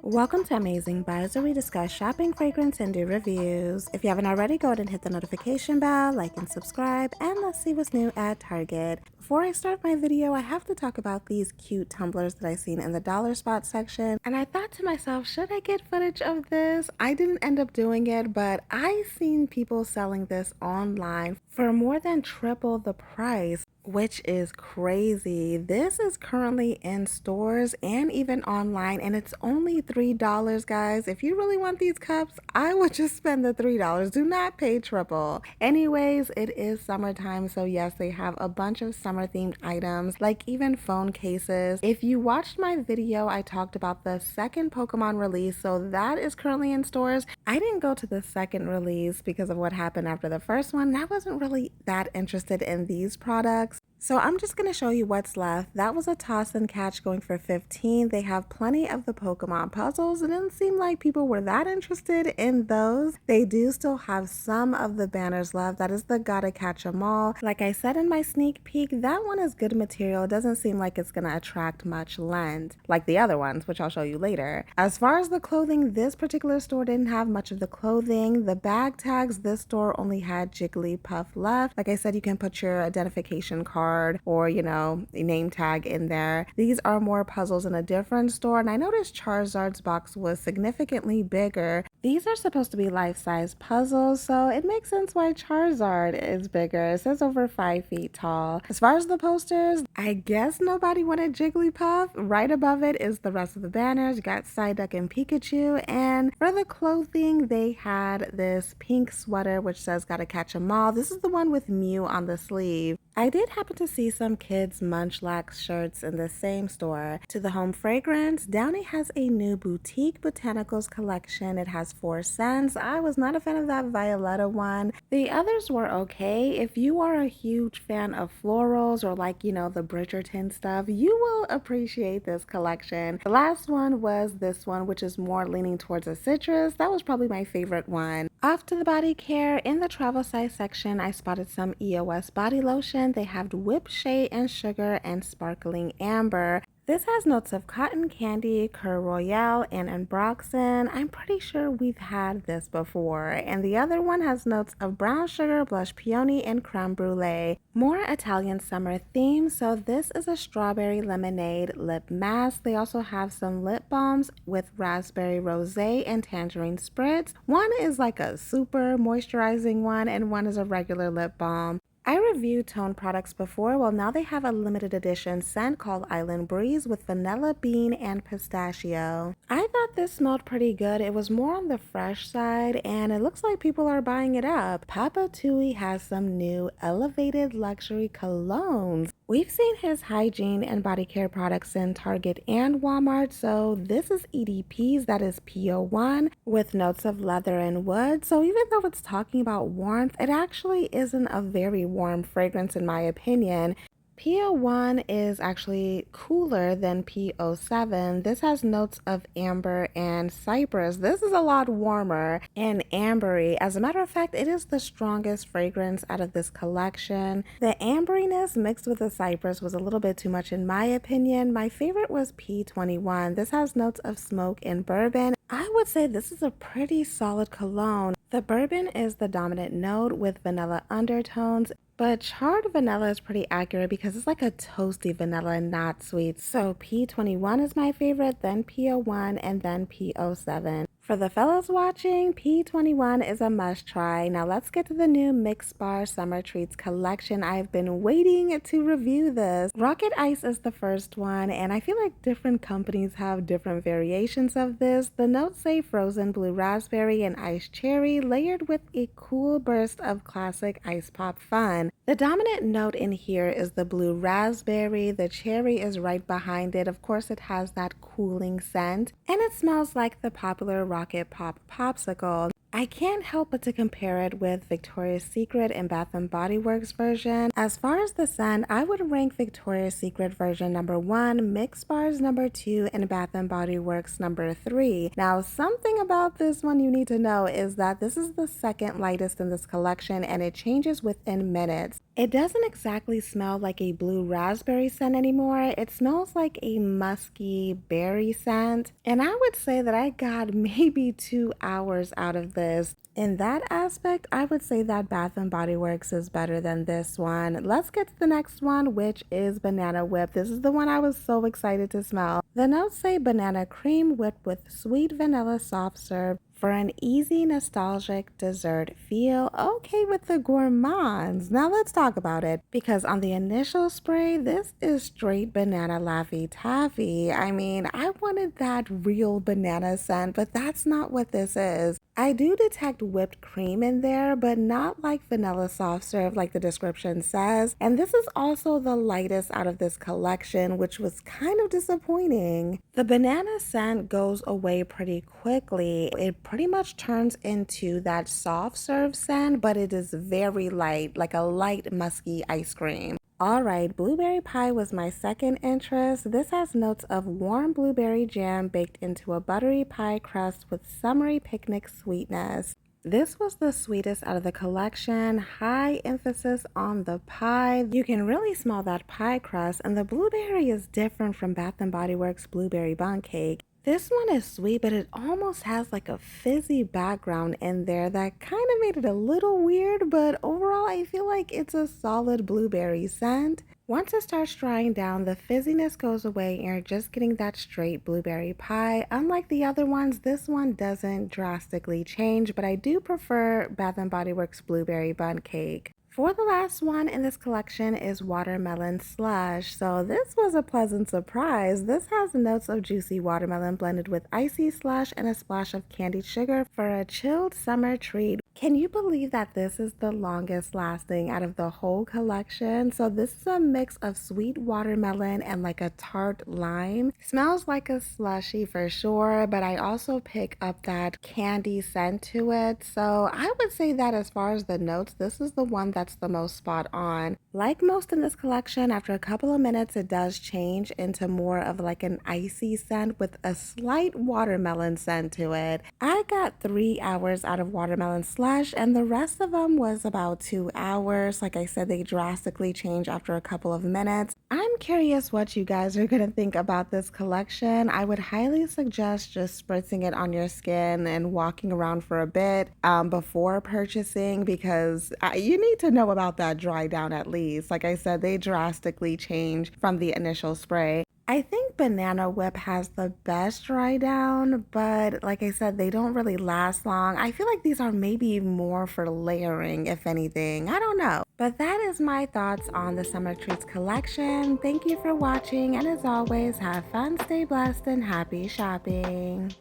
Welcome to Amazing Buys, where we discuss shopping, fragrance, and do reviews. If you haven't already, go ahead and hit the notification bell, like and subscribe, and let's see what's new at Target. Before I start my video, I have to talk about these cute tumblers that I seen in the dollar spot section, and I thought to myself, should I get footage of this? I didn't end up doing it, but I seen people selling this online for more than triple the price, which is crazy. This is currently in stores and even online, and it's only $3, guys. If you really want these cups, I would just spend the $3. Do not pay triple. Anyways, it is summertime, so yes, they have a bunch of summer themed items, like even phone cases. If you watched my video, I talked about the second Pokemon release, so that is currently in stores. I didn't go to the second release because of what happened after the first one. I wasn't really that interested in these products. So I'm just going to show you what's left. That was a toss and catch going for 15. They have plenty of the Pokemon puzzles. It didn't seem like people were that interested in those. They do still have some of the banners left. That is the Gotta Catch 'em All. Like I said in my sneak peek, that one is good material. It doesn't seem like it's going to attract much lend like the other ones, which I'll show you later. As far as the clothing, this particular store didn't have much of the clothing. The bag tags, this store only had Jigglypuff left. Like I said, you can put your identification card or, a name tag in there. These are more puzzles in a different store, and I noticed Charizard's box was significantly bigger. These are supposed to be life-size puzzles, so it makes sense why Charizard is bigger. It says over 5 feet tall. As far as the posters, I guess nobody wanted Jigglypuff. Right above it is the rest of the banners. You got Psyduck and Pikachu, and for the clothing, they had this pink sweater which says Gotta Catch 'em All. This is the one with Mew on the sleeve. I did happen to see some kids' Munchlax shirts in the same store. To the home fragrance, Downy has a new boutique botanicals collection. It has 4 scents. I was not a fan of that Violetta one. The others were okay. If you are a huge fan of florals or the Bridgerton stuff, you will appreciate this collection. The last one was this one, which is more leaning towards a citrus. That was probably my favorite one. Off to the body care. In the travel size section, I spotted some EOS body lotion. They have whipped shea and sugar and sparkling amber. This has notes of cotton candy, Cur Royale, and Ambroxan. I'm pretty sure we've had this before. And the other one has notes of brown sugar, blush peony, and creme brulee. More Italian summer theme. So this is a strawberry lemonade lip mask. They also have some lip balms with raspberry rosé and tangerine spritz. One is like a super moisturizing one, and one is a regular lip balm. I reviewed Tone products before. Well, now they have a limited edition scent called Island Breeze with vanilla bean and pistachio. I thought this smelled pretty good. It was more on the fresh side, and it looks like people are buying it up. Papatui has some new elevated luxury colognes. We've seen his hygiene and body care products in Target and Walmart, so this is EDP's, that is PO1, with notes of leather and wood. So even though it's talking about warmth, it actually isn't a very warm fragrance in my opinion. PO1 is actually cooler than PO7. This has notes of amber and cypress. This is a lot warmer and ambery. As a matter of fact, it is the strongest fragrance out of this collection. The amberiness mixed with the cypress was a little bit too much in my opinion. My favorite was P21. This has notes of smoke and bourbon. I would say this is a pretty solid cologne. The bourbon is the dominant note with vanilla undertones, but charred vanilla is pretty accurate because it's like a toasty vanilla and not sweet. So P21 is my favorite, then PO1, and then PO7. For the fellas watching, P21 is a must try. Now let's get to the new Mixbar Summer Treats collection. I've been waiting to review this. Rocket Ice is the first one, and I feel like different companies have different variations of this. The notes say frozen blue raspberry and iced cherry layered with a cool burst of classic ice pop fun. The dominant note in here is the blue raspberry. The cherry is right behind it. Of course, it has that cooling scent, and it smells like the popular Rocket Pop popsicle. I can't help but to compare it with Victoria's Secret and Bath & Body Works version. As far as the scent, I would rank Victoria's Secret version number 1, Mixbar's number 2, and Bath & Body Works number 3. Now, something about this one you need to know is that this is the second lightest in this collection, and it changes within minutes. It doesn't exactly smell like a blue raspberry scent anymore. It smells like a musky berry scent. And I would say that I got maybe 2 hours out of this. In that aspect, I would say that Bath& Body Works is better than this one. Let's get to the next one, which is Banana Whip. This is the one I was so excited to smell. The notes say banana cream whipped with sweet vanilla soft serve for an easy, nostalgic dessert feel. Okay with the gourmands. Now let's talk about it. Because on the initial spray, this is straight banana Laffy Taffy. I mean, I wanted that real banana scent, but that's not what this is. I do detect whipped cream in there, but not like vanilla soft serve like the description says. And this is also the lightest out of this collection, which was kind of disappointing. The banana scent goes away pretty quickly. It pretty much turns into that soft serve scent, but it is very light, like a light musky ice cream. Alright, blueberry pie was my second interest. This has notes of warm blueberry jam baked into a buttery pie crust with summery picnic sweetness. This was the sweetest out of the collection, high emphasis on the pie. You can really smell that pie crust, and the blueberry is different from Bath& Body Works blueberry bundt cake. This one is sweet, but it almost has like a fizzy background in there that kind of made it a little weird, but overall I feel like it's a solid blueberry scent. Once it starts drying down, the fizziness goes away and you're just getting that straight blueberry pie. Unlike the other ones, this one doesn't drastically change, but I do prefer Bath & Body Works blueberry bundt cake. For the last one in this collection is watermelon slush. So this was a pleasant surprise. This has notes of juicy watermelon blended with icy slush and a splash of candied sugar for a chilled summer treat. Can you believe that this is the longest lasting out of the whole collection? So this is a mix of sweet watermelon and like a tart lime. Smells like a slushy for sure, but I also pick up that candy scent to it. So I would say that as far as the notes, this is the one that's the most spot on. Like most in this collection, after a couple of minutes, it does change into more of like an icy scent with a slight watermelon scent to it. I got 3 hours out of watermelon slush, and the rest of them was about 2 hours. Like I said, they drastically change after a couple of minutes. I'm curious what you guys are going to think about this collection. I would highly suggest just spritzing it on your skin and walking around for a bit before purchasing, because you need to know about that dry down at least. Like I said, they drastically change from the initial spray. I think Banana Whip has the best dry down, but like I said, they don't really last long. I feel like these are maybe more for layering, if anything. I don't know. But that is my thoughts on the Summer Treats collection. Thank you for watching, and as always, have fun, stay blessed, and happy shopping.